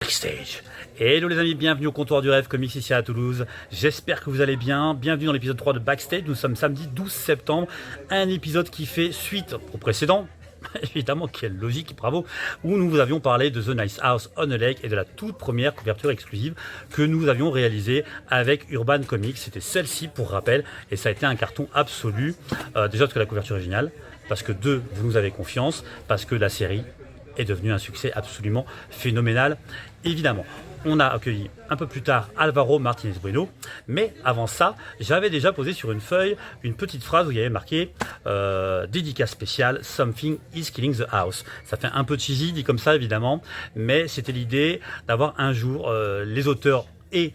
Backstage. Hello les amis, bienvenue au comptoir du rêve comics ici à Toulouse. J'espère que vous allez bien. Bienvenue dans l'épisode 3 de Backstage. Nous sommes samedi 12 septembre. Un épisode qui fait suite au précédent. Évidemment, quelle logique, bravo. Où nous vous avions parlé de The Nice House on a Lake et de la toute première couverture exclusive que nous avions réalisée avec Urban Comics. C'était celle-ci pour rappel et ça a été un carton absolu. Déjà parce que la couverture est géniale, parce que vous nous avez confiance, parce que la série est devenu un succès absolument phénoménal, évidemment. On a accueilli un peu plus tard Alvaro Martinez Bueno, mais avant ça, j'avais déjà posé sur une feuille une petite phrase où il y avait marqué dédicace spéciale, Something is killing the house. Ça fait un peu cheesy dit comme ça évidemment, mais c'était l'idée d'avoir un jour les auteurs et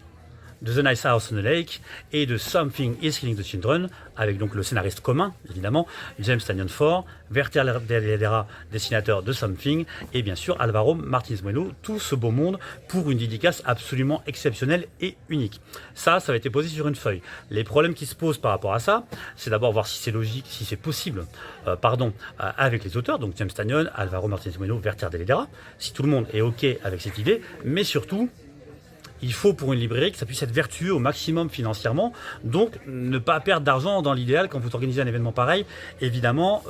de The Nice House on a Lake et de Something is Killing the Children, avec donc le scénariste commun, évidemment, James Tynion IV, Werther Dell'Edera, dessinateur de Something, et bien sûr Alvaro Martinez Bueno, tout ce beau monde pour une dédicace absolument exceptionnelle et unique. Ça avait été posé sur une feuille. Les problèmes qui se posent par rapport à ça, c'est d'abord voir si c'est logique, si c'est possible, avec les auteurs, donc James Tynion, Alvaro Martinez Bueno, Werther Dell'Edera, si tout le monde est OK avec cette idée, mais surtout, il faut pour une librairie que ça puisse être vertueux au maximum financièrement, donc ne pas perdre d'argent dans l'idéal quand vous organisez un événement pareil. Évidemment,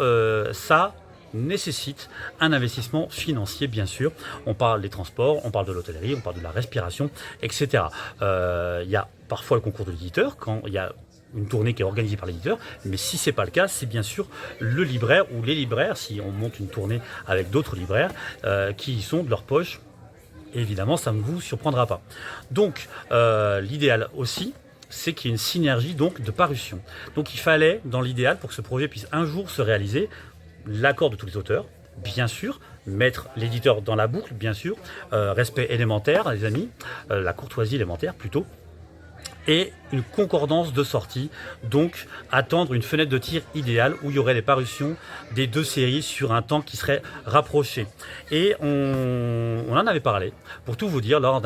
ça nécessite un investissement financier, bien sûr. On parle des transports, on parle de l'hôtellerie, on parle de la respiration, etc. Il y a parfois le concours de l'éditeur quand il y a une tournée qui est organisée par l'éditeur, mais si c'est pas le cas, c'est bien sûr le libraire ou les libraires, si on monte une tournée avec d'autres libraires, qui y sont de leur poche. Évidemment, ça ne vous surprendra pas. Donc, l'idéal aussi, c'est qu'il y ait une synergie donc, de parution. Donc, il fallait, dans l'idéal, pour que ce projet puisse un jour se réaliser, l'accord de tous les auteurs, bien sûr, mettre l'éditeur dans la boucle, bien sûr, respect élémentaire, les amis, la courtoisie élémentaire plutôt, et une concordance de sortie, donc attendre une fenêtre de tir idéale où il y aurait les parutions des deux séries sur un temps qui serait rapproché. Et on en avait parlé, pour tout vous dire, lors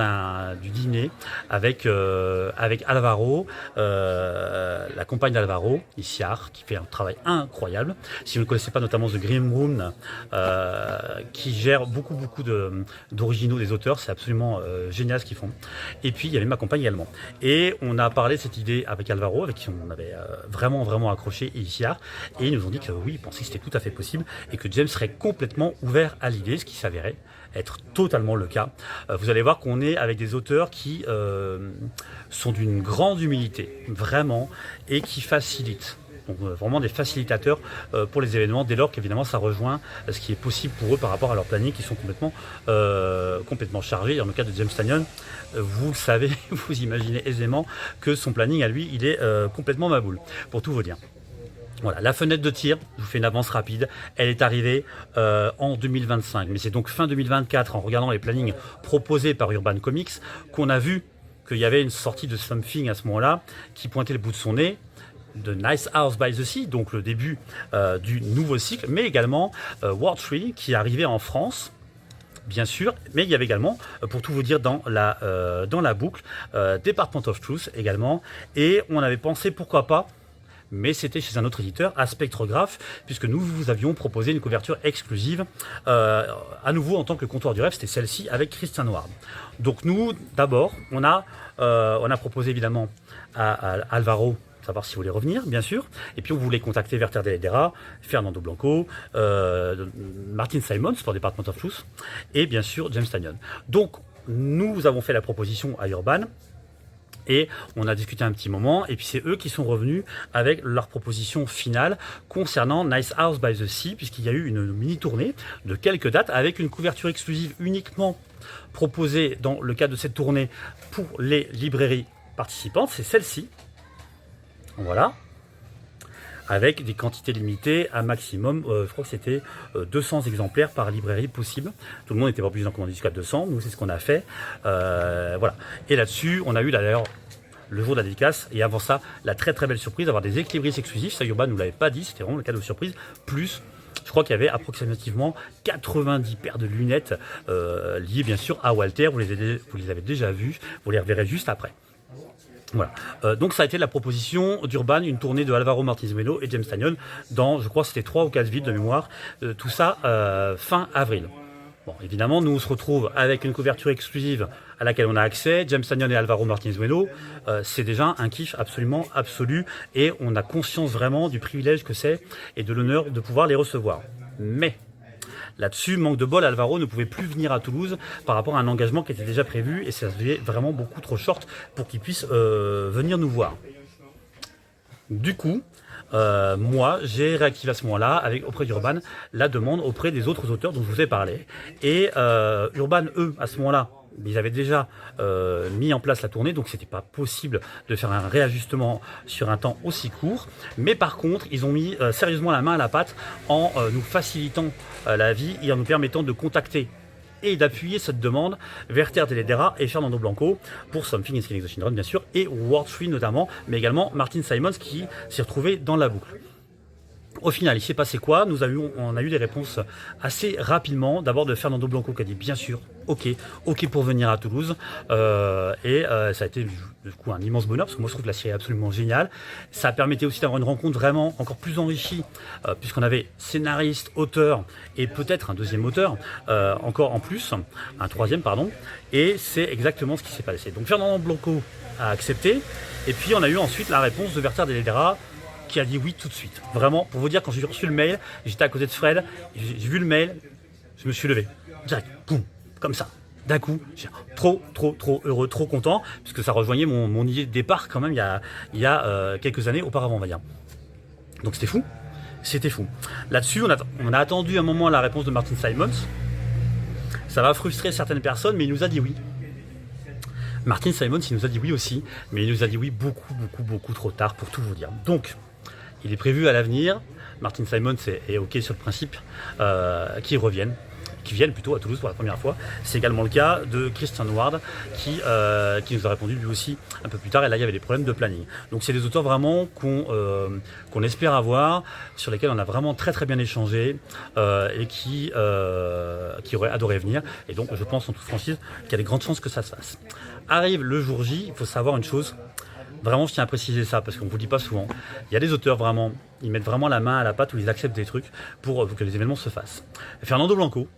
du dîner avec Alvaro, la compagne d'Alvaro, Isiar, qui fait un travail incroyable. Si vous ne connaissez pas notamment The Green Room, qui gère beaucoup d'originaux des auteurs, c'est absolument génial ce qu'ils font. Et puis il y avait ma compagne également. Et on a parlé de cette idée avec Alvaro, avec qui on avait vraiment accroché, et Isiar, et ils nous ont dit que oui, ils pensaient que c'était tout à fait possible et que James serait complètement ouvert à l'idée, ce qui s'avérait être totalement le cas. Vous allez voir qu'on est avec des auteurs qui sont d'une grande humilité, vraiment, et qui facilitent. Donc vraiment des facilitateurs pour les événements, dès lors qu'évidemment ça rejoint ce qui est possible pour eux par rapport à leur planning qui sont complètement chargés. Dans le cas de James Tynion, vous le savez, vous imaginez aisément que son planning à lui, il est complètement maboule, pour tout vous dire. Voilà, la fenêtre de tir, je vous fais une avance rapide, elle est arrivée en 2025, mais c'est donc fin 2024, en regardant les plannings proposés par Urban Comics, qu'on a vu qu'il y avait une sortie de Something à ce moment-là, qui pointait le bout de son nez, de Nice House by the Sea, donc le début du nouveau cycle, mais également War 3 qui arrivait en France, bien sûr, mais il y avait également, pour tout vous dire, dans la boucle, Department of Truth également, et on avait pensé pourquoi pas, mais c'était chez un autre éditeur, à Spectrograph, puisque nous vous avions proposé une couverture exclusive, à nouveau en tant que comptoir du rêve, c'était celle-ci avec Christian Noir. Donc nous, d'abord, on a proposé évidemment à Alvaro, savoir s'il voulait revenir, bien sûr. Et puis on voulait contacter Werther Dell'Edera, Fernando Blanco, Martin Simons pour Department of Truth, et bien sûr James Tynion. Donc nous avons fait la proposition à Urban, et on a discuté un petit moment, et puis c'est eux qui sont revenus avec leur proposition finale concernant Nice House by the Sea, puisqu'il y a eu une mini-tournée de quelques dates avec une couverture exclusive uniquement proposée dans le cadre de cette tournée pour les librairies participantes, c'est celle-ci. Voilà, avec des quantités limitées à maximum, je crois que c'était 200 exemplaires par librairie possible. Tout le monde n'était pas obligé d'en commander jusqu'à 200, nous c'est ce qu'on a fait. Voilà. Et là-dessus, on a eu d'ailleurs le jour de la dédicace, et avant ça, la très belle surprise d'avoir des équilibristes exclusifs. Ça, Urban ne nous l'avait pas dit, c'était vraiment le cadeau de surprise. Plus, je crois qu'il y avait approximativement 90 paires de lunettes liées bien sûr à Walter. Vous les avez déjà vues, vous les reverrez juste après. Voilà. Donc ça a été la proposition d'Urban, une tournée de Alvaro Martinez Bueno et James Tynion dans, je crois, c'était 3 ou 4 villes de mémoire. Tout ça fin avril. Bon, évidemment, nous on se retrouve avec une couverture exclusive à laquelle on a accès, James Tannion et Alvaro Martínez-Bueno, c'est déjà un kiff absolument absolu et on a conscience vraiment du privilège que c'est et de l'honneur de pouvoir les recevoir. Mais là-dessus, manque de bol, Alvaro ne pouvait plus venir à Toulouse par rapport à un engagement qui était déjà prévu et ça se faisait vraiment beaucoup trop short pour qu'il puisse venir nous voir. Du coup, moi, j'ai réactivé à ce moment-là, auprès d'Urban, la demande auprès des autres auteurs dont je vous ai parlé. Et Urban, eux, à ce moment-là, ils avaient déjà mis en place la tournée, donc c'était pas possible de faire un réajustement sur un temps aussi court. Mais par contre, ils ont mis sérieusement la main à la pâte en nous facilitant la vie et en nous permettant de contacter et d'appuyer cette demande Werther Dell'Edera et Fernando Blanco pour Something is Killing the Children bien sûr et World 3 notamment, mais également Martin Simons qui s'est retrouvé dans la boucle. Au final, il s'est passé quoi? On a eu des réponses assez rapidement. D'abord de Fernando Blanco qui a dit bien sûr, ok pour venir à Toulouse. Ça a été du coup un immense bonheur parce que moi je trouve que la série est absolument géniale. Ça permettait aussi d'avoir une rencontre vraiment encore plus enrichie puisqu'on avait scénariste, auteur et peut-être un deuxième auteur encore en plus, un troisième pardon. Et c'est exactement ce qui s'est passé. Donc Fernando Blanco a accepté et puis on a eu ensuite la réponse de Werther Dell'Edera qui a dit oui tout de suite. Vraiment, pour vous dire, quand j'ai reçu le mail, j'étais à côté de Fred, j'ai vu le mail, je me suis levé. Direct, boum, comme ça. D'un coup, j'ai trop heureux, trop content, puisque ça rejoignait mon idée de départ quand même il y a quelques années auparavant, on va dire. Donc c'était fou. C'était fou. Là-dessus, on a attendu un moment la réponse de Martin Simons. Ça va frustrer certaines personnes, mais il nous a dit oui. Martin Simons, il nous a dit oui aussi, mais il nous a dit oui beaucoup trop tard pour tout vous dire. Donc, il est prévu à l'avenir, Martin Simons est ok sur le principe, qu'ils viennent plutôt à Toulouse pour la première fois. C'est également le cas de Christian Ward qui nous a répondu lui aussi un peu plus tard et là il y avait des problèmes de planning. Donc c'est des auteurs vraiment qu'on espère avoir, sur lesquels on a vraiment très bien échangé et qui auraient adoré venir. Et donc je pense en toute franchise qu'il y a des grandes chances que ça se fasse. Arrive le jour J, il faut savoir une chose. Vraiment, je tiens à préciser ça parce qu'on ne vous le dit pas souvent. Il y a des auteurs vraiment, ils mettent vraiment la main à la pâte ou ils acceptent des trucs pour que les événements se fassent. Fernando Blanco,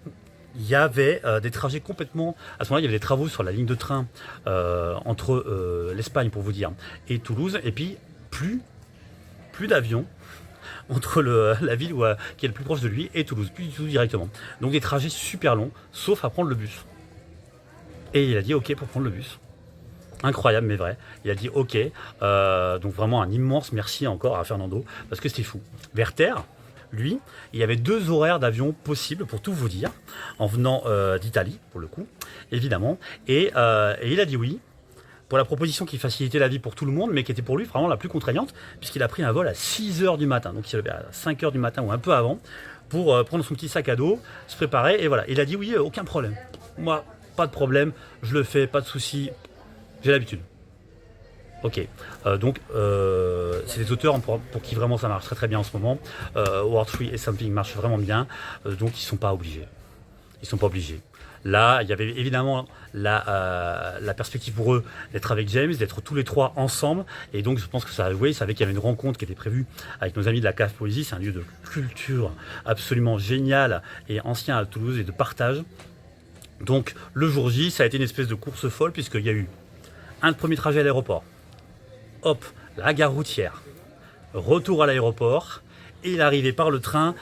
il y avait des trajets complètement. À ce moment-là, il y avait des travaux sur la ligne de train entre l'Espagne, pour vous dire, et Toulouse, et puis plus d'avions entre la ville qui est le plus proche de lui et Toulouse, plus du tout directement. Donc des trajets super longs, sauf à prendre le bus. Et il a dit ok pour prendre le bus. Incroyable mais vrai, il a dit ok, donc vraiment un immense merci encore à Fernando, parce que c'était fou. Werther, lui, il y avait 2 horaires d'avion possibles pour tout vous dire, en venant d'Italie pour le coup, évidemment, et il a dit oui, pour la proposition qui facilitait la vie pour tout le monde, mais qui était pour lui vraiment la plus contraignante, puisqu'il a pris un vol à 6h du matin, donc il s'est levé à 5h du matin ou un peu avant, pour prendre son petit sac à dos, se préparer, et voilà, il a dit oui, aucun problème, moi, pas de problème, je le fais, pas de souci. J'ai l'habitude. Ok. Donc, c'est des auteurs pour qui vraiment ça marche très bien en ce moment. World 3 et Something marchent vraiment bien. Donc, ils ne sont pas obligés. Ils ne sont pas obligés. Là, il y avait évidemment la perspective pour eux d'être avec James, d'être tous les 3 ensemble. Et donc, je pense que ça a joué. Ils savaient qu'il y avait une rencontre qui était prévue avec nos amis de la Cave Poésie. C'est un lieu de culture absolument génial et ancien à Toulouse et de partage. Donc, le jour J, ça a été une espèce de course folle puisqu'il y a eu un premier trajet à l'aéroport, hop, la gare routière, retour à l'aéroport, et l'arrivée par le train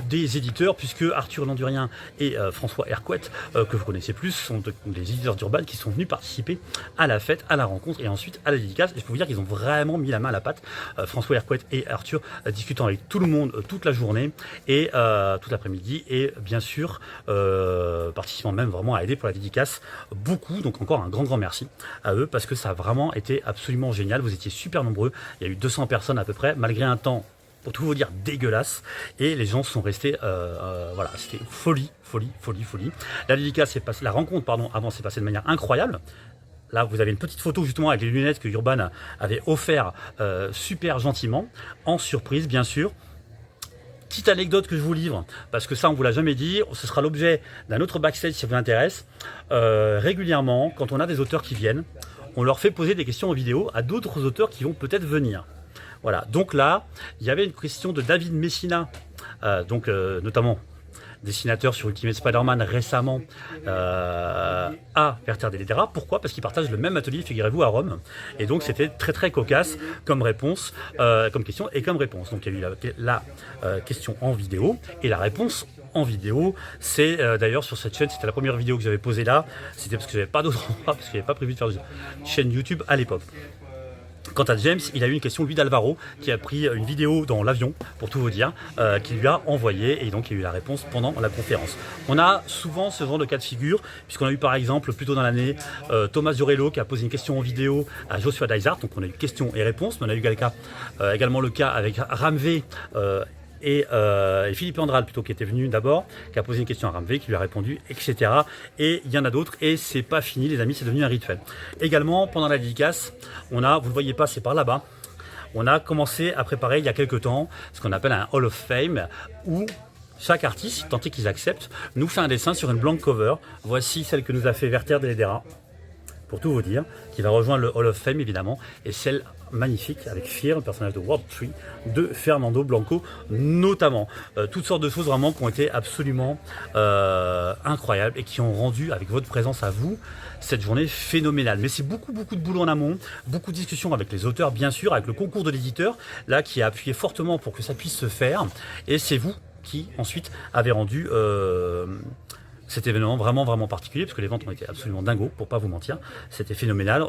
des éditeurs, puisque Arthur Landurien et François Hercouet, que vous connaissez plus, sont des éditeurs d'Urban qui sont venus participer à la fête, à la rencontre et ensuite à la dédicace. Et je peux vous dire qu'ils ont vraiment mis la main à la pâte, François Hercouet et Arthur, discutant avec tout le monde toute la journée et toute l'après-midi, et bien sûr participant même vraiment à aider pour la dédicace beaucoup. Donc encore un grand merci à eux, parce que ça a vraiment été absolument génial. Vous étiez super nombreux, il y a eu 200 personnes à peu près, malgré un temps, pour tout vous dire, dégueulasse, et les gens sont restés, voilà, c'était folie. La dédicace, la rencontre, pardon, avant s'est passée de manière incroyable. Là, vous avez une petite photo justement avec les lunettes que Urban avait offert super gentiment, en surprise bien sûr. Petite anecdote que je vous livre, parce que ça on vous l'a jamais dit, ce sera l'objet d'un autre backstage si ça vous intéresse. Régulièrement, quand on a des auteurs qui viennent, on leur fait poser des questions en vidéo à d'autres auteurs qui vont peut-être venir. Voilà, donc là, il y avait une question de David Messina, notamment dessinateur sur Ultimate Spider-Man récemment, à Werther Dell'Edera. Pourquoi? Parce qu'ils partagent le même atelier, figurez-vous, à Rome. Et donc c'était très très cocasse comme réponse, comme question et comme réponse. Donc il y a eu la question en vidéo et la réponse en vidéo. C'est d'ailleurs sur cette chaîne, c'était la première vidéo que j'avais posée là. C'était parce que j'avais pas d'autre endroit, parce que j'avais pas prévu de faire une chaîne YouTube à l'époque. Quant à James, il a eu une question, lui, d'Alvaro, qui a pris une vidéo dans l'avion, pour tout vous dire, qui lui a envoyé, et donc il y a eu la réponse pendant la conférence. On a souvent ce genre de cas de figure, puisqu'on a eu par exemple, plus tôt dans l'année, Thomas Giorello qui a posé une question en vidéo à Joshua Dysart, donc on a eu questions et réponses, mais on a eu également le cas avec Ramvé, et Philippe Andral plutôt qui était venu d'abord, qui a posé une question à Ramvé, qui lui a répondu, etc. Et il y en a d'autres, et c'est pas fini les amis, c'est devenu un rituel. Également, pendant la dédicace, on a, vous le voyez pas, c'est par là-bas, on a commencé à préparer il y a quelques temps ce qu'on appelle un Hall of Fame, où chaque artiste, tant qu'ils acceptent, nous fait un dessin sur une blank cover. Voici celle que nous a fait Werther Dell'Edera, pour tout vous dire, qui va rejoindre le Hall of Fame évidemment, et celle magnifique avec Fear, le personnage de World Tree de Fernando Blanco notamment. Toutes sortes de choses vraiment qui ont été absolument incroyables et qui ont rendu, avec votre présence à vous, cette journée phénoménale. Mais c'est beaucoup de boulot en amont, beaucoup de discussions avec les auteurs bien sûr, avec le concours de l'éditeur là qui a appuyé fortement pour que ça puisse se faire, et c'est vous qui ensuite avez rendu cet événement vraiment particulier, parce que les ventes ont été absolument dingos, pour pas vous mentir. C'était phénoménal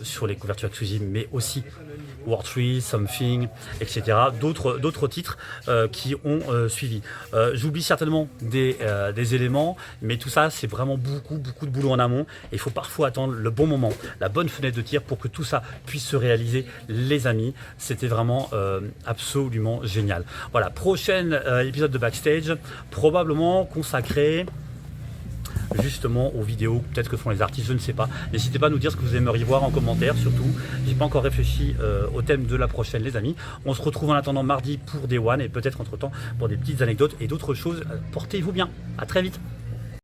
sur les couvertures exclusives, mais aussi War Tree, Something, etc. D'autres titres qui ont suivi. J'oublie certainement des éléments, mais tout ça, c'est vraiment beaucoup de boulot en amont. Et il faut parfois attendre le bon moment, la bonne fenêtre de tir pour que tout ça puisse se réaliser, les amis. C'était vraiment absolument génial. Voilà, prochain épisode de Backstage, probablement consacré justement aux vidéos peut-être que font les artistes, je ne sais pas. N'hésitez pas à nous dire ce que vous aimeriez voir en commentaire, surtout. J'ai pas encore réfléchi au thème de la prochaine, les amis. On se retrouve en attendant mardi pour Day One et peut-être entre temps pour des petites anecdotes et d'autres choses. Portez-vous bien, à très vite.